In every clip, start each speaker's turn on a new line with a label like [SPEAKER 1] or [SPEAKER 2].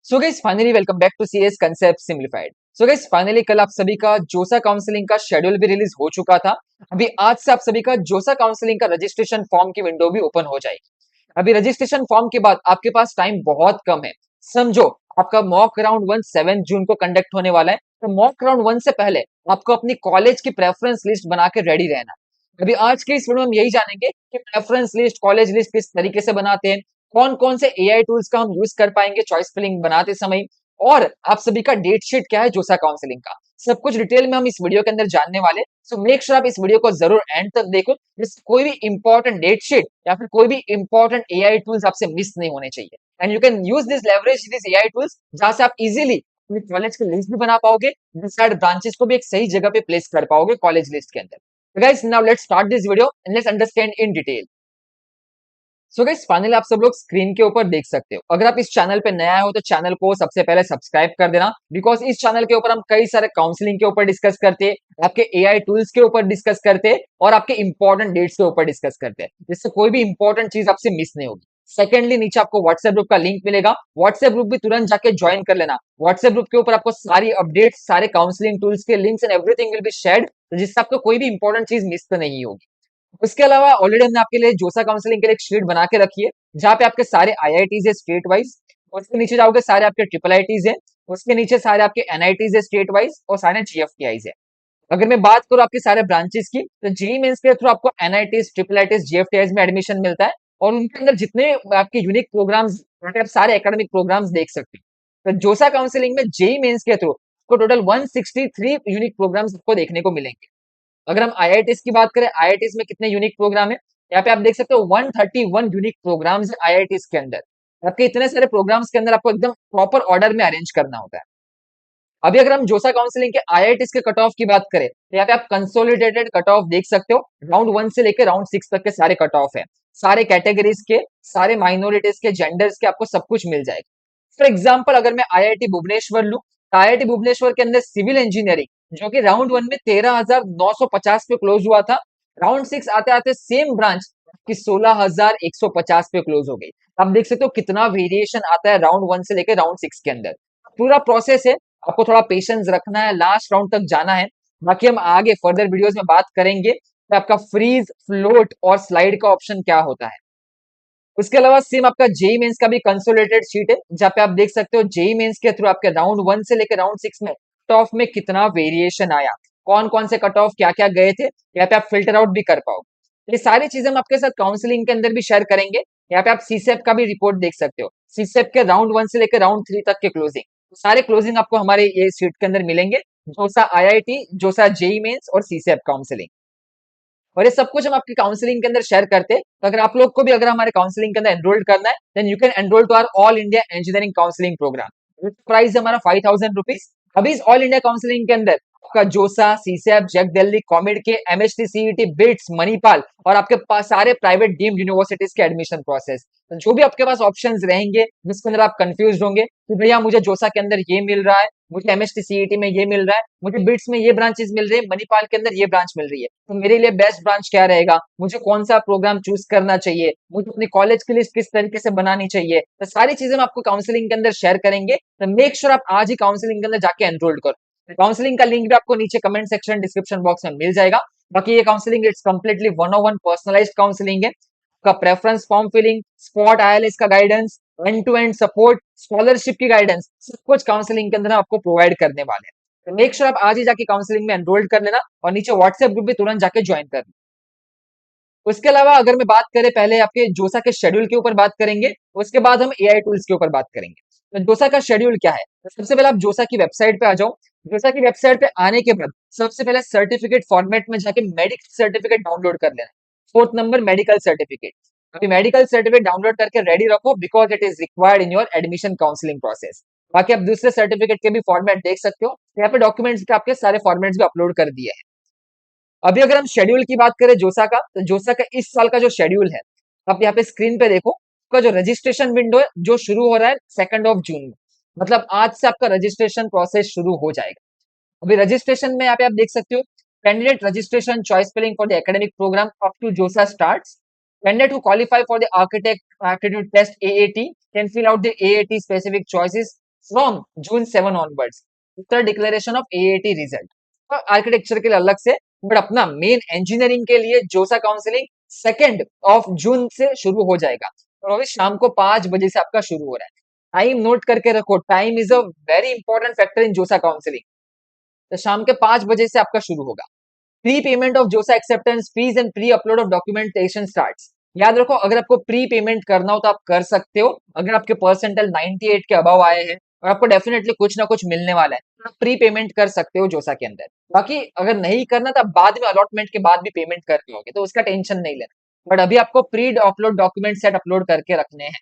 [SPEAKER 1] So guys finally welcome back to CS concept simplified. So guys finally कल आप सभी का जोसा काउंसलिंग का शेड्यूल भी रिलीज हो चुका था। अभी आज से आप सभी का जोसा काउंसलिंग का रजिस्ट्रेशन फॉर्म की विंडो भी ओपन हो जाएगी। अभी रजिस्ट्रेशन फॉर्म के बाद आपके पास टाइम बहुत कम है। समझो, आपका मॉक राउंड 1 7 जून को कंडक्ट होने वाला है, तो मॉक राउंड 1 से पहले आपको अपनी कॉलेज की प्रेफरेंस लिस्ट बना के रेडी रहना। अभी आज के इस वीडियो में हम यही जानेंगे कि प्रेफरेंस लिस्ट, कॉलेज लिस्ट किस तरीके से बनाते हैं, कौन कौन से एआई टूल्स का हम यूज कर पाएंगे चॉइस फिलिंग बनाते समय, और आप सभी का डेट शीट क्या है जोसा काउंसलिंग का। सब कुछ डिटेल में हम इस वीडियो के अंदर जानने वाले। सो मेक श्योर आप इस वीडियो को जरूर एंड तक देखो, जिससे कोई भी इंपॉर्टेंट डेट शीट या फिर कोई भी इंपॉर्टेंट एआई टूल्स आपसे मिस नहीं होने चाहिए। And you can use this leverage this AI tools, जहां से आप इजीली अपने कॉलेज की लिस्ट भी बना पाओगे, डिसाइड ब्रांचेस को भी एक सही जगह पे प्लेस कर पाओगे कॉलेज लिस्ट के अंदर। Guys now let's start this video and let's understand in detail. So guys finally आप सब लोग स्क्रीन के ऊपर देख सकते हो। अगर आप इस चैनल पे नया हो तो चैनल को सबसे पहले सब्सक्राइब कर देना, बिकॉज इस चैनल के ऊपर हम कई सारे काउंसलिंग के ऊपर डिस्कस करते हैं, आपके एआई टूल्स के ऊपर डिस्कस करते हैं और आपके इंपॉर्टेंट डेट्स के ऊपर डिस्कस करते हैं, जिससे कोई भी इंपॉर्टेंट चीज आपसे मिस नहीं होगी। सेकेंडली, नीचे आपको व्हाट्सएप ग्रुप का लिंक मिलेगा, व्हाट्सएप ग्रुप भी तुरंत जाके ज्वाइन कर लेना। व्हाट्सएप ग्रुप के ऊपर आपको सारी अपडेट्स, सारे काउंसलिंग टूल्स के links and everything will be shared, जिससे आपको कोई भी इंपॉर्टेंट चीज मिस तो नहीं होगी। उसके अलावा ऑलरेडी हमने आपके लिए जोसा काउंसलिंग के लिए एक शीट बना के रखी है, जहाँ पे आपके सारे आईआईटीज है स्टेट वाइज। उसके नीचे जाओगे सारे आपके ट्रिपल आईटीज है, उसके नीचे सारे आपके एनआईटीज है स्टेट वाइज, और सारे जीएफटीआईज है। अगर मैं बात करूँ आपके सारे ब्रांचेस की, तो जेई मेंस के थ्रू आपको एनआईटीज, ट्रिपल आईटीज, जीएफटीआईज में एडमिशन मिलता है, और उनके अंदर जितने आपके यूनिक प्रोग्राम्स, आप सारे एकेडमिक प्रोग्राम्स देख सकते हैं। तो जोसा काउंसलिंग में जेई मेंस के थ्रू आपको टोटल 163 यूनिक प्रोग्राम्स आपको देखने को मिलेंगे। अगर हम आईआईटीज की बात करें, आईआईटीज में कितने यूनिक प्रोग्राम है, यहाँ पे आप देख सकते हो 131 यूनिक प्रोग्राम्स है आईआईटीज के अंदर। आपके इतने सारे प्रोग्राम्स के अंदर आपको एकदम प्रॉपर ऑर्डर में अरेंज करना होता है। अभी अगर हम जोसा काउंसलिंग के आईआईटीज के कट ऑफ की बात करें, तो यहाँ पे आप कंसोलिडेटेड कट ऑफ देख सकते हो। राउंड 1 से लेकर राउंड 6 तक के सारे कट ऑफ है, सारे कैटेगरीज के, सारे माइनॉरिटीज के, जेंडर्स के, आपको सब कुछ मिल जाएगा। फॉर एग्जाम्पल, अगर मैं आईआईटी भुवनेश्वर लूं, तो आईआईटी भुवनेश्वर के अंदर सिविल इंजीनियरिंग, जो कि राउंड 1 में 13,950 पे क्लोज हुआ था, राउंड 6 आते आते सेम ब्रांच की 16,150 पे क्लोज हो गई। आप देख सकते हो कितना वेरिएशन आता है राउंड 1 से लेकर राउंड 6 के अंदर। पूरा प्रोसेस है, आपको थोड़ा पेशेंस रखना है, लास्ट राउंड तक जाना है। बाकी हम आगे फर्दर वीडियोस में बात करेंगे कि आपका फ्रीज, फ्लोट और स्लाइड का ऑप्शन क्या होता है। उसके अलावा सेम आपका जेई मेंस का भी कंसोलिडेटेड शीट है, जहां पे आप देख सकते हो जेई मेंस के थ्रू आपके राउंड 1 से लेकर राउंड 6 में कट ऑफ में कितना वेरिएशन आया, कौन कौन से कट ऑफ क्या क्या गए थे, यहाँ पे आप फिल्टर आउट भी कर पाओ। ये सारी चीजें हम आपके साथ काउंसलिंग के अंदर भी शेयर करेंगे। यहाँ पे आप सीसेप का भी रिपोर्ट देख सकते हो, सीसेप के राउंड 1 से लेकर राउंड 3 तक के क्लोजिंग, सारे क्लोजिंग आपको हमारे ये शीट के अंदर मिलेंगे, जोसा आईआईटी, जोसा जेई मेंस और सीसेप काउंसलिंग। और ये सब कुछ हम आपकी काउंसलिंग के अंदर शेयर करते हैं। तो अगर आप लोग को भी अगर हमारे काउंसलिंग के अंदर एनरोल करना है, then you can enrol to our all India engineering counselling programme. Price हमारा 5,000 रुपीज। अभी इस ऑल इंडिया काउंसलिंग के अंदर आपका जोसा, सीसेप, जैक दिल्ली, कॉमेड के, एमएचटी, सीईटी, बिट्स, मणिपाल और आपके पास सारे प्राइवेट डीम्ड यूनिवर्सिटीज के एडमिशन प्रोसेस, तो जो भी आपके पास ऑप्शंस रहेंगे जिसके अंदर आप कंफ्यूज होंगे कि भैया मुझे जोसा के अंदर ये मिल रहा है, मुझे एमएचटी सीईटी में ये मिल रहा है, मुझे बिट्स में ये ब्रांचेस मिल रही है, मणिपाल के अंदर ये ब्रांच मिल रही है, तो मेरे लिए बेस्ट ब्रांच क्या रहेगा, मुझे कौन सा प्रोग्राम चूज करना चाहिए, मुझे अपनी कॉलेज की लिस्ट किस तरीके से बनानी चाहिए, तो सारी चीजें हम आपको काउंसलिंग के अंदर शेयर करेंगे। तो मेक श्योर आप आज ही काउंसलिंग के अंदर जाके एनरोल करो। काउंसलिंग का लिंक भी आपको नीचे कमेंट सेक्शन, डिस्क्रिप्शन बॉक्स में मिल जाएगा। बाकी ये counselling it's completely 101 personalised counselling है। का preference form filling, spot ILS का guidance, end to end support, scholarship की गाइडेंस, सब कुछ काउंसलिंग के अंदर हम आपको प्रोवाइड करने वाले हैं। तो मेक श्योर आप आज ही जाके काउंसलिंग में एनरोल कर लेना, और नीचे व्हाट्सएप ग्रुप भी तुरंत जाके ज्वाइन कर लेना। उसके अलावा अगर मैं बात करें, पहले आपके जोसा के शेड्यूल के ऊपर बात करेंगे, उसके बाद हम एआई टूल्स के ऊपर बात करेंगे। तो जोसा का शेड्यूल क्या है, तो सबसे पहले आप जोसा की वेबसाइट पे आ जाओ। जोसा की वेबसाइट पे आने के बाद सबसे पहले सर्टिफिकेट फॉर्मेट में जाके मेडिकल सर्टिफिकेट डाउनलोड कर लेना। Fourth number, medical certificate. अभी मेडिकल सर्टिफिकेट डाउनलोड करके रेडी रखो, because it is required in your admission counselling process. बाकी आप दूसरे सर्टिफिकेट के भी फॉर्मेट देख सकते हो, यहाँ पे डॉक्यूमेंट्स के आपके सारे फॉर्मेट्स भी अपलोड कर दिए हैं। अभी अगर हम शेड्यूल की बात करें जोसा का, तो जोसा का इस साल का जो शेड्यूल है, आप यहाँ पे स्क्रीन पे देखो, उसका जो रजिस्ट्रेशन विंडो है जो शुरू हो रहा है 2 जून में, मतलब आज से आपका रजिस्ट्रेशन प्रोसेस शुरू हो जाएगा। अभी रजिस्ट्रेशन में यहाँ पे आप देख सकते हो, candidate registration choice filling for the academic programme up to JoSAA starts. Candidate who qualify for the architect aptitude test AAT can fill out the AAT specific choices from June 7 onwards after declaration of AAT result. Architecture के लिए अलग से, but अपना main engineering के लिए जोसा counselling 2 जून से शुरू हो जाएगा, और अभी शाम को 5 बजे से आपका शुरू हो रहा है। टाइम नोट करके रखो, time is a very important factor in जोसा काउंसलिंग। तो शाम के 5 बजे से आपका शुरू होगा। प्री पेमेंट ऑफ जोसा acceptance fees and pre upload of documentation starts. याद रखो, अगर आपको प्री पेमेंट करना हो तो आप कर सकते हो, अगर आपके परसेंटाइल 98 के अबव आए हैं और आपको डेफिनेटली कुछ ना कुछ मिलने वाला है, तो आप प्री पेमेंट कर सकते हो जोसा के अंदर। बाकी अगर नहीं करना तो आप बाद में अलॉटमेंट के बाद भी पेमेंट कर लोगे, तो उसका टेंशन नहीं लेना, बट अभी आपको pre upload document set upload करके रखने हैं।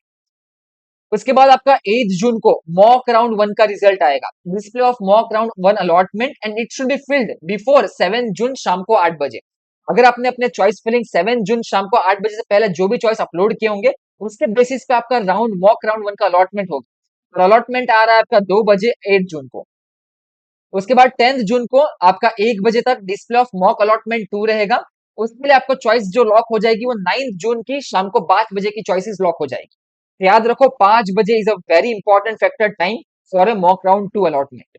[SPEAKER 1] उसके बाद आपका 8 जून को मॉक राउंड 1 का रिजल्ट आएगा। Display of mock round 1 allotment and it should be filled before 7 जून शाम को 8 बजे। अगर आपने अपने चॉइस फिलिंग 7 जून शाम को 8 बजे से पहले जो भी चॉइस अपलोड किए होंगे, उसके बेसिस पे आपका मॉक राउंड 1 का अलॉटमेंट होगा, और अलॉटमेंट आ रहा है आपका 2 बजे 8 जून को। उसके बाद 10 जून को आपका 1 बजे तक डिस्प्ले ऑफ मॉक अलॉटमेंट 2 रहेगा। उसके लिए आपको चॉइस जो लॉक हो जाएगी वो 9 जून की शाम को 5 बजे की चॉइसेस लॉक हो जाएगी। तो याद रखो, 5 बजे is a very important factor time for a mock round 2 allotment.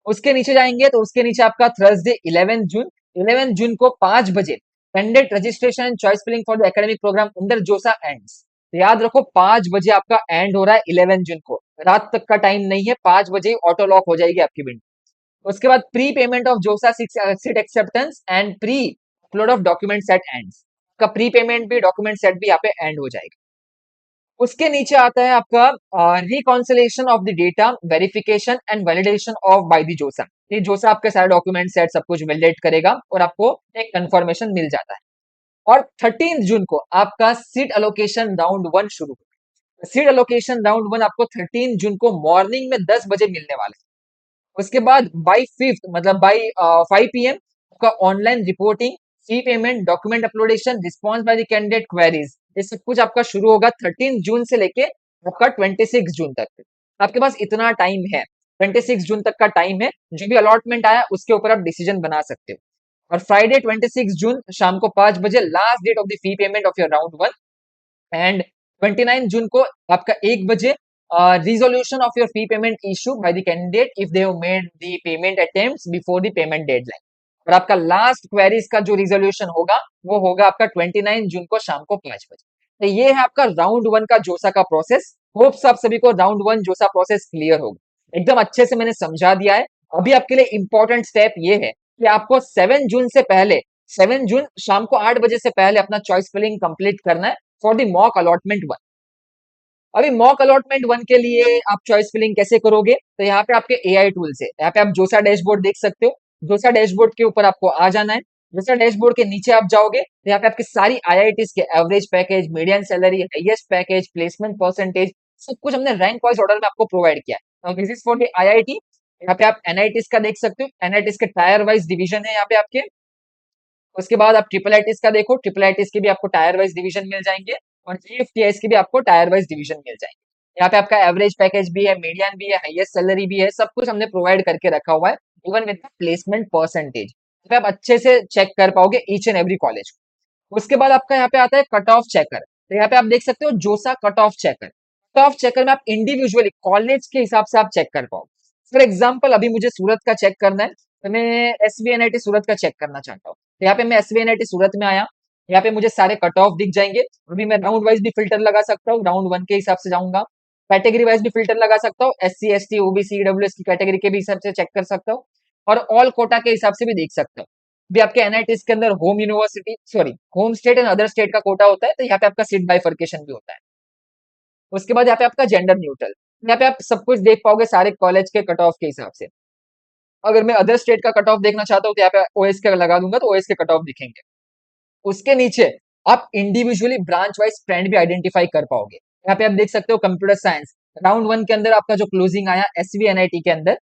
[SPEAKER 1] उसके नीचे जाएंगे तो उसके नीचे आपका थर्सडे 11 जून। 11 जून को 5 बजे candidate registration and choice filling for the academic programme under JoSAA ends. तो याद रखो, 5 बजे आपका एंड हो रहा है 11 जून को, रात तक का टाइम नहीं है, 5 बजे ऑटो लॉक हो जाएगी आपकी विंडो। उसके बाद प्री पेमेंट ऑफ जोसा seat acceptance and pre upload of document set ends. का प्री पेमेंट भी डॉक्यूमेंट सेट भी यहाँ पे एंड हो जाएगा। उसके नीचे आता है आपका reconciliation of the data verification and validation of by the जोसा। ये जोसा आपके सारे डॉक्यूमेंट सेट सब कुछ वैलिडेट करेगा और आपको एक कंफर्मेशन मिल जाता है। और 13 जून को आपका सीट अलोकेशन राउंड 1 शुरू होगा। सीट अलोकेशन राउंड 1 आपको 13 जून को मॉर्निंग में 10 बजे मिलने वाला है। उसके बाद बाई 5th मतलब बाई 5 PM आपका online reporting, fee payment, document uploadation, response by the candidate queries, ये सब कुछ आपका शुरू होगा 13 जून से लेके आपका 26 जून तक। आपके पास इतना टाइम है, 26 जून तक का टाइम है, जो भी अलॉटमेंट आया उसके ऊपर आप डिसीजन बना सकते हो। और फ्राइडे 26 जून शाम को 5 बजे last date of the fee payment of your round 1। And 29 जून को आपका 1 बजे resolution of your fee payment issue by the candidate if they have made the payment attempts before the payment deadline। और आपका last queries का जो resolution होगा वो होगा आपका 29 जून को शाम को 5 बजे। तो ये है आपका राउंड 1 का जोसा का प्रोसेस। होप्स आप सभी को राउंड 1 जोसा प्रोसेस क्लियर होगा, एकदम अच्छे से मैंने समझा दिया है। अभी आपके लिए इंपॉर्टेंट स्टेप ये है कि आपको 7 जून से पहले, 7 जून शाम को 8 बजे से पहले अपना चॉइस फिलिंग कंप्लीट करना है फॉर द मॉक अलॉटमेंट 1। अभी मॉक अलॉटमेंट 1 के लिए आप चॉइस फिलिंग कैसे करोगे, तो यहाँ पे आपके एआई टूल्स है, यहाँ पे आप जोसा डैशबोर्ड देख सकते हो। जोसा डैशबोर्ड के ऊपर आपको आ जाना है। जोसा डैशबोर्ड के नीचे आप जाओगे तो यहाँ पे आपकी सारी आईआईटीज के average package, median salary, highest package, placement percentage, सब कुछ हमने रैंक वाइज ऑर्डर में आपको प्रोवाइड किया है। This is for the IIT. यहाँ पे आप एनआईटीज का देख सकते हो, एनआईटीज के टायर वाइज डिवीजन है यहाँ पे आपके। उसके बाद आप ट्रिपल आईटीज का देखो, ट्रिपल आईटीज के भी आपको टायर वाइज डिवीजन मिल जाएंगे, और जीएफटीआईज के भी आपको टायर वाइज डिवीजन मिल जाएंगे। यहाँ पे आपका एवरेज पैकेज भी है, मीडियन भी है, हाईएस्ट सैलरी भी है, सब कुछ हमने प्रोवाइड करके रखा हुआ है, इवन विद प्लेसमेंट परसेंटेज पे आप अच्छे से चेक कर पाओगे ईच एंड एवरी कॉलेज। उसके बाद आपका यहाँ पे आता है कट ऑफ चेकर। तो यहाँ पे आप देख सकते हो जोसा cut off checker. Cut off checker में आप इंडिविजुअली कॉलेज के हिसाब से आप चेक कर पाओगे। फॉर एग्जाम्पल अभी मुझे सूरत का चेक करना है, तो मैं SVNIT सूरत का चेक करना चाहता हूँ। तो यहाँ पे मैं SVNIT सूरत में आया, यहाँ पे मुझे सारे कट ऑफ दिख जाएंगे। अभी मैं राउंड वाइज भी फिल्टर लगा सकता हूँ, राउंड 1 के हिसाब से जाऊंगा। कैटेगरी वाइज भी फिल्टर लगा सकता हूँ, SC ST OBC EWS की कैटेगरी के भी हिसाब से चेक कर सकता हूँ, और ऑल कोटा के हिसाब से भी देख सकता हूँ। भी आपके एनआईटीज के अंदर home university, sorry home state and other state का कोटा होता है, तो यहाँ पे आपका सीट बाइफर्केशन भी होता है। उसके बाद यहाँ पे आपका जेंडर न्यूट्रल, यहाँ पे आप सब कुछ देख पाओगे सारे कॉलेज के कट ऑफ के हिसाब से। अगर मैं अदर स्टेट का कट ऑफ देखना चाहता हूँ तो यहाँ पे ओएस का लगा दूंगा, तो ओएस के कट ऑफ दिखेंगे। उसके नीचे आप इंडिविजुअली ब्रांच वाइज ट्रेंड भी आइडेंटिफाई कर पाओगे। यहाँ पे आप देख सकते हो कंप्यूटर साइंस राउंड 1 के अंदर आपका जो क्लोजिंग आया SVNIT के अंदर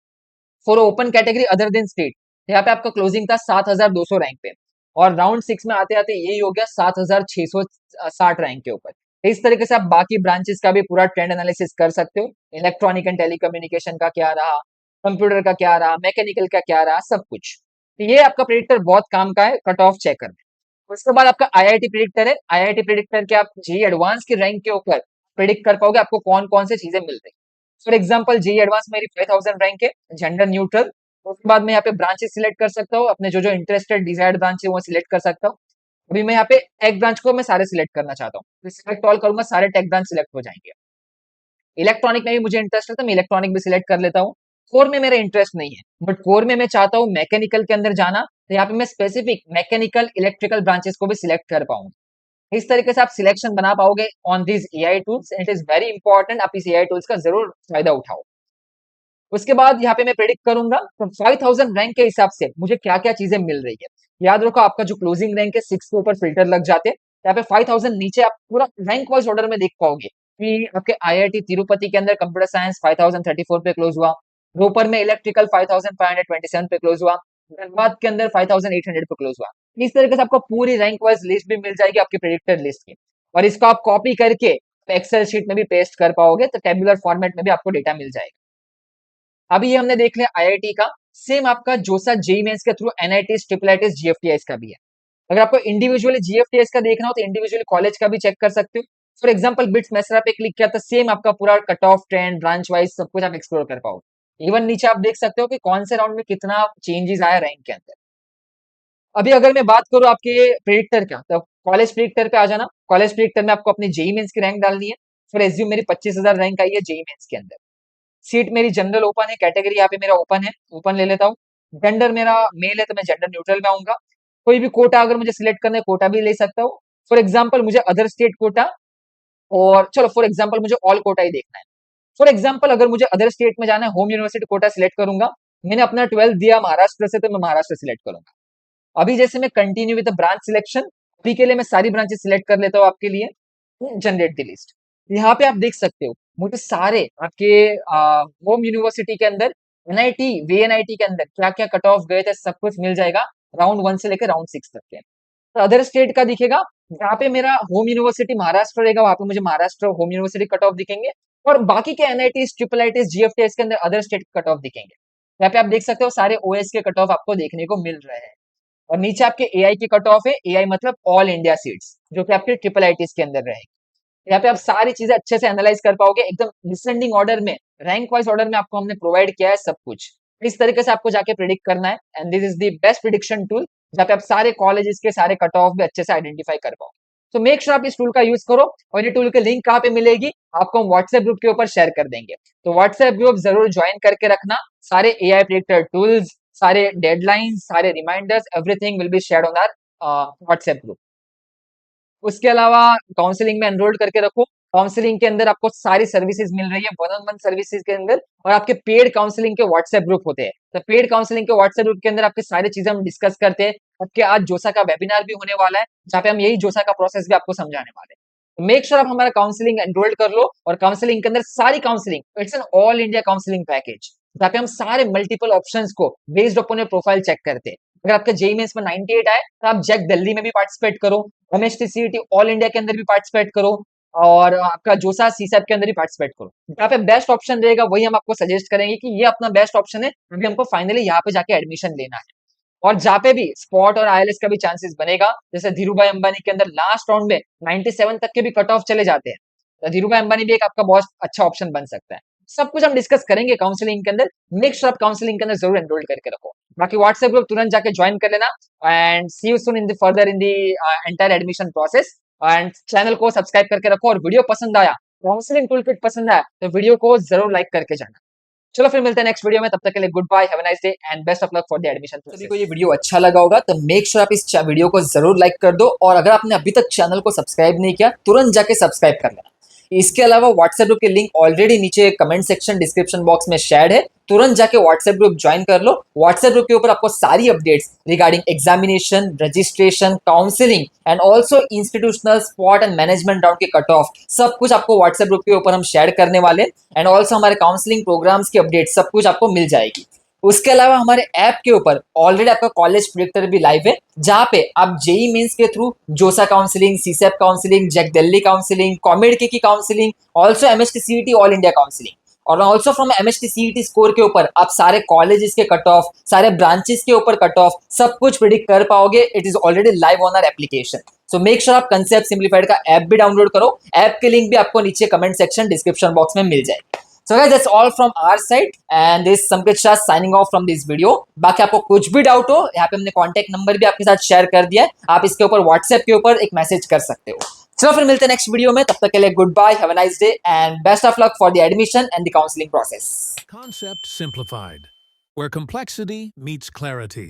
[SPEAKER 1] for open category other than state, यहाँ पे आपका क्लोजिंग था 7200 रैंक पे, और राउंड 6 में आते आते यही हो गया 7660 रैंक के ऊपर। इस तरीके से आप बाकी ब्रांचेस का भी पूरा ट्रेंड एनालिसिस कर सकते हो। इलेक्ट्रॉनिक एंड टेलीकम्युनिकेशन का क्या रहा, कंप्यूटर का क्या रहा, मैकेनिकल का क्या रहा, सब कुछ। तो ये आपका प्रिडिक्टर बहुत काम का है कट ऑफ चेकर में। उसके बाद आपका आईआईटी प्रिडिक्टर है। आईआईटी प्रिडिक्टर के आप जी एडवांस की रैंक के ऊपर प्रिडिक्ट कर पाओगे आपको कौन कौन सी चीजें मिल रही। फॉर एग्जाम्पल जेई एडवांस मेरी 5000 रैंक है, जेंडर न्यूट्रल। उसके बाद मैं यहाँ पे ब्रांचेस सिलेक्ट कर सकता हूँ, अपने जो जो इंटरेस्टेड डिजायर्ड ब्रांच है वो सिलेक्ट कर सकता हूँ। अभी मैं यहाँ पे टेक ब्रांच को मैं सारे सिलेक्ट करना चाहता हूँ, सिलेक्ट ऑल करूंगा, सारे टेक ब्रांच सिलेक्ट हो जाएंगे। इलेक्ट्रॉनिक में भी मुझे इंटरेस्ट है तो मैं इलेक्ट्रॉनिक भी सिलेक्ट कर लेता हूँ। कोर में मेरा इंटरेस्ट नहीं है, बट कोर में मैं चाहता हूँ मैकेनिकल के अंदर जाना, तो यहाँ पे मैं स्पेसिफिक मैकेनिकल इलेक्ट्रिकल ब्रांचेस को भी सिलेक्ट कर पाऊंगा। इस तरीके से आप सिलेक्शन बना पाओगे on this AI tools. It is very important, आप इस एआई टूल्स का जरूर फायदा उठाओ। उसके बाद यहाँ पे मैं प्रेडिक्ट करूंगा तो 5000 रैंक के हिसाब से मुझे क्या क्या चीजें मिल रही है। याद रखो, आपका जो क्लोजिंग रैंक है 6 के ऊपर फिल्टर लग जाते हैं। यहाँ पे 5000 नीचे आप पूरा रैंक वाइज ऑर्डर में देख पाओगे कि आपके आईआईटी तिरुपति के अंदर कंप्यूटर साइंस 5034 पे क्लोज हुआ, रोपर में इलेक्ट्रिकल 5527 पे क्लोज हुआ, धनबाद के अंदर 5800 पे क्लोज हुआ। इस तरीके से आपको पूरी रैंक वाइज लिस्ट भी मिल जाएगी आपकी प्रेडिक्टेड लिस्ट की, और इसको आप कॉपी करके एक्सेल शीट में भी पेस्ट कर पाओगे, तो टेबुलर फॉर्मेट में भी आपको डेटा मिल जाएगा। अभी ये हमने देख लिया आईआईटी का। सेम आपका जोसा जेई मेंस के थ्रू एनआईटीज, ट्रिपल आईटीज, जीएफटीआईस का भी है। अगर आपको इंडिविजुअली जीएफटीआईस का देखना हो तो इंडिविजुअली कॉलेज का भी चेक कर सकते हो। फॉर एग्जांपल बिट्स मेसरा पे क्लिक किया तो सेम आपका पूरा cut off, trend, branch wise सब कुछ आप एक्सप्लोर कर पाओगे। इवन नीचे आप देख सकते हो कि कौन से राउंड में कितना चेंजेस आया रैंक के अंदर। अभी अगर मैं बात करूं आपके प्रेडिक्टर का, तो कॉलेज प्रेडिक्टर पे आ जाना। कॉलेज प्रेडिक्टर में आपको अपनी जेई मेंस की रैंक डालनी है। फॉर एज्यूम मेरी 25,000 रैंक आई है जेई मेंस के अंदर। सीट मेरी जनरल ओपन है, कैटेगरी यहाँ पे मेरा ओपन है, ओपन ले लेता हूँ। जेंडर मेरा मेल है तो मैं जेंडर न्यूट्रल में आऊंगा। कोई भी कोटा अगर मुझे सिलेक्ट करना है, कोटा भी ले सकता हूँ। फॉर एग्जाम्पल मुझे अदर स्टेट कोटा, और चलो फॉर एग्जाम्पल मुझे ऑल कोटा ही देखना है। फॉर एग्जाम्पल अगर मुझे अदर स्टेट में जाना है, होम यूनिवर्सिटी कोटा सिलेक्ट करूंगा। मैंने अपना 12th दिया महाराष्ट्र से, तो मैं महाराष्ट्र सिलेक्ट करूंगा। अभी जैसे मैं कंटिन्यू विद ब्रांच सिलेक्शन, अभी के लिए मैं सारी ब्रांचेस सिलेक्ट कर लेता हूँ आपके लिए। Generate the list. यहाँ पे आप देख सकते हो मुझे सारे आपके होम यूनिवर्सिटी के अंदर, एनआईटी, वीएनआईटी के अंदर क्या क्या कट ऑफ गए थे सब कुछ मिल जाएगा, राउंड 1 से लेकर राउंड 6 तक के। तो अदर स्टेट का दिखेगा, जहाँ पे मेरा होम यूनिवर्सिटी महाराष्ट्र रहेगा वहां पे मुझे Maharashtra home university cut off दिखेंगे, और बाकी के एनआईटी, ट्रिपल आईटी, जीएफटीएस के अंदर अदर स्टेट कट ऑफ दिखेंगे। यहाँ पे आप देख सकते हो सारे ओएस के कट ऑफ आपको देखने को मिल रहे हैं। और नीचे आपके एआई की कट ऑफ है, एआई मतलब ऑल इंडिया सीट्स, जो कि आपके ट्रिपल आईटीज के अंदर रहेगी। यहाँ पे आप सारी चीजें अच्छे से एनालाइज कर पाओगे, एकदम डिसेंडिंग ऑर्डर में, रैंक वाइज ऑर्डर में आपको हमने प्रोवाइड किया है सब कुछ। इस तरीके से आपको जाके प्रिडिक्ट करना है, and this is the best prediction tool, जहाँ पे आप सारे कॉलेजेस के सारे कट ऑफ भी अच्छे से आइडेंटिफाई कर पाओ। तो मेक श्योर आप इस टूल का यूज करो, और ये टूल के लिंक कहाँ पे मिलेगी आपको हम व्हाट्सएप ग्रुप के ऊपर शेयर कर देंगे। तो व्हाट्सएप ग्रुप जरूर ज्वाइन करके रखना। सारे एआई प्रिडिक्टर टूल्स, सारे डेडलाइंस, सारे reminders, everything will be shared on our WhatsApp group. उसके अलावा काउंसलिंग में एनरोल्ड करके रखो। काउंसलिंग के अंदर आपको सारी सर्विसेज मिल रही है, वन ऑन वन सर्विसेज के अंदर, और आपके पेड काउंसलिंग के व्हाट्सएप ग्रुप होते हैं। तो पेड काउंसलिंग के व्हाट्सएप ग्रुप के अंदर आपकी सारी चीजें हम डिस्कस करते हैं। आपके आज जोसा का वेबिनार भी होने वाला है, जहाँ पे हम यही जोसा का प्रोसेस भी आपको समझाने वाले हैं। तो मेक श्योर आप हमारा काउंसलिंग एनरोल्ड कर लो, और काउंसलिंग के अंदर सारी counselling, it's an all India counselling package, जहाँ पे हम सारे मल्टीपल ऑप्शंस को based upon your profile check करते हैं। अगर आपके जेई मेंस में 98 आए तो आप जैक दिल्ली में भी पार्टिसिपेट करो, एमएसटी सीईटी ऑल इंडिया के अंदर भी पार्टिसिपेट करो, और आपका जोसा सीसैप के अंदर भी पार्टिसिपेट करो। जहाँ पे बेस्ट ऑप्शन रहेगा वही हम आपको सजेस्ट करेंगे कि ये अपना बेस्ट ऑप्शन है, अभी हमको फाइनली यहाँ पे जाके एडमिशन लेना है। और जहाँ पे भी स्पॉट और आईएलएस का भी चांसेस बनेगा, जैसे धीरू भाई अंबानी के अंदर लास्ट राउंड में 97 तक के भी कट ऑफ चले जाते हैं, तो धीरू भाई अंबानी भी एक आपका बहुत अच्छा ऑप्शन बन सकता है। सब कुछ हम डिस्कस करेंगे काउंसलिंग के अंदर। नेक्स्ट श्योर आप काउंसलिंग के अंदर जरूर एनरोल करके रखो। बाकी व्हाट्सएप ग्रुप तुरंत जाके ज्वाइन कर लेना, and see you soon in the further in the entire admission process. And channel को सब्सक्राइब करके रखो, और वीडियो पसंद आया, काउंसलिंग टूल किट पसंद आया तो वीडियो को जरूर लाइक करके जाना। चलो फिर मिलते हैं नेक्स्ट वीडियो में, तब तक के लिए good bye, have a nice day and best of luck for the admission. सभी को ये वीडियो अच्छा लगा होगा तो मेक श्योर आप इस वीडियो को जरूर लाइक कर दो, और अगर आपने अभी तक चैनल को सब्सक्राइब नहीं किया तुरंत जाके सब्सक्राइब कर लेना। इसके अलावा व्हाट्सएप ग्रुप के लिंक ऑलरेडी नीचे कमेंट सेक्शन, डिस्क्रिप्शन बॉक्स में शेयर है, तुरंत जाके व्हाट्सएप ग्रुप ज्वाइन कर लो। व्हाट्सएप ग्रुप के ऊपर आपको सारी updates regarding examination, registration, counselling and also institutional, spot and management round के कट ऑफ, सब कुछ आपको व्हाट्सएप ग्रुप के ऊपर हम शेयर करने वाले, एंड ऑल्सो हमारे काउंसलिंग प्रोग्राम्स की अपडेट सब कुछ आपको मिल जाएगी। उसके अलावा हमारे ऐप के ऊपर ऑलरेडी आपका कॉलेज प्रेडिक्टर भी लाइव है, जहां पे आप जेई मेंस के through JoSAA counselling, CSAB counselling, JAC Delhi counselling, COMEDK की counselling, also MHT CET all India counselling, और also from MHT CET score के ऊपर आप सारे कॉलेजेस के कट ऑफ, सारे ब्रांचेस के ऊपर कट ऑफ सब कुछ प्रिडिक्ट कर पाओगे। It is already live on our application. So make sure आप कंसेप्ट सिंप्लीफाइड का ऐप भी डाउनलोड करो। ऐप के लिंक भी आपको नीचे कमेंट सेक्शन, डिस्क्रिप्शन बॉक्स में मिल जाएगी। So guys that's all from our side and this Sanket Shah signing off from this video. बाकी आपको कुछ भी डाउट हो, यहाँ पे हमने कॉन्टैक्ट नंबर भी आपके साथ शेयर कर दिया है, आप इसके ऊपर व्हाट्सएप के ऊपर एक मैसेज कर सकते हो। चलो फिर मिलते हैं नेक्स्ट वीडियो में, तब तक के लिए good bye, have a nice day and best of luck for the admission and the counselling process.
[SPEAKER 2] Concept simplified, where complexity meets clarity.